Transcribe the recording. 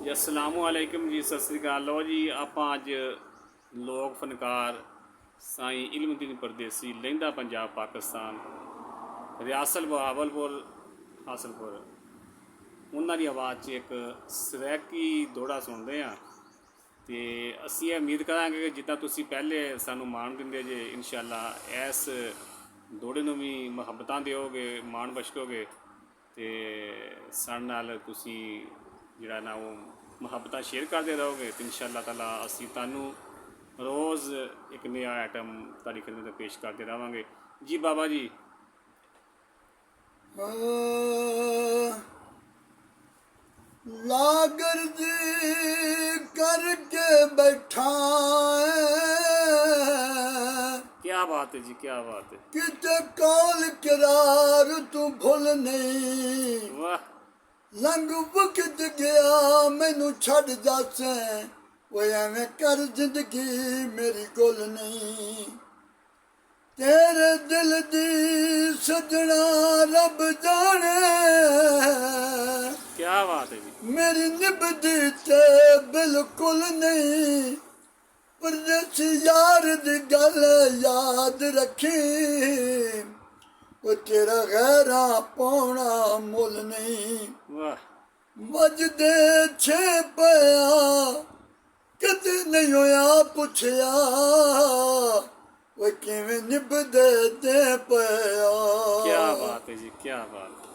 ਜੀ ਅਸਲਾਮੁਅਲੈਕੁਮ ਜੀ, ਸਤਿ ਸ੍ਰੀ ਅਕਾਲ। ਲਓ ਜੀ, ਆਪਾਂ ਅੱਜ ਲੋਕ ਫਨਕਾਰ ਸਾਈਂ ਇਲਮੁਦੀਨ ਪਰਦੇਸੀ, ਲਹਿੰਦਾ ਪੰਜਾਬ ਪਾਕਿਸਤਾਨ, ਰਿਆਸਤ ਬਹਾਵਲਪੁਰ ਹਾਸਲਪੁਰ, ਉਹਨਾਂ ਦੀ ਆਵਾਜ਼ 'ਚ ਇੱਕ ਸਰੈਕੀ ਦੋੜਾ ਸੁਣਦੇ ਹਾਂ। ਅਤੇ ਅਸੀਂ ਇਹ ਉਮੀਦ ਕਰਾਂਗੇ ਕਿ ਜਿੱਦਾਂ ਤੁਸੀਂ ਪਹਿਲੇ ਸਾਨੂੰ ਮਾਣ ਦਿੰਦੇ ਜੇ, ਇਨਸ਼ਾਅੱਲਾ ਇਸ ਦੋੜੇ ਨੂੰ ਵੀ ਮੁਹੱਬਤਾਂ ਦਿਓਗੇ, ਮਾਣ ਬਖਸ਼ੋਗੇ ਅਤੇ ਸਾਡੇ ਨਾਲ ਤੁਸੀਂ ਜਿਹੜਾ ਨਾ ਉਹ ਮੁਹੱਬਤਾਂ ਸ਼ੇਅਰ ਕਰਦੇ ਰਹੋਗੇ। ਅਤੇ ਇਨਸ਼ਾਅੱਲਾ ਤਾਲਾ ਅਸੀਂ ਤੁਹਾਨੂੰ ਰੋਜ਼ ਇੱਕ ਨया ਆਈਟਮ ਤੁਹਾਡੀ ਖਿਦਮਤ ਪੇਸ਼ ਕਰਦੇ ਰਹਾਂਗੇ ਜੀ। ਬਾਬਾ ਜੀ ਲਾਗਰ ਜੀ ਕਰਕੇ ਬੈਠਾ क्या बात है जी, क्या बात है, ਕਿਤੇ ਕਾਲ ਕਿਰਾਰ ਤੂੰ ਭੁੱਲ ਨਹੀਂ। वाह ਲੰਘ ਵਕਤ ਗਿਆ ਮੈਨੂੰ ਛੱਡ ਜਾਸੈਂ, ਓਏ ਐਵੇਂ ਕਰ ਜ਼ਿੰਦਗੀ ਮੇਰੀ ਗੁੱਲ ਨਹੀਂ। ਤੇਰੇ ਦਿਲ ਦੀ ਸਜਣਾ ਰੱਬ ਜਾਣੇ, क्या बात है जी, ਮੇਰੀ ਨਿਭਦੀ ਤੇ ਬਿਲਕੁਲ ਨਹੀਂ। ਪਰਦੇਸੀ ਯਾਰ ਦੀ ਗੱਲ ਯਾਦ ਰੱਖੀ, ਉਹ ਤੇਰਾ ਗਹਿਰਾ ਪਾਉਣਾ ਮੁੱਲ ਨਹੀਂ। वाह ਵੱਜਦੇ ਛੇ ਪਿਆ ਕਦੇ ਨਹੀਂ ਹੋਇਆ ਪੁੱਛਿਆ, ਉਹ ਕਿਵੇਂ ਨਿਭਦੇ ਤੇ ਪਿਆ। क्या बात है जी, क्या बात।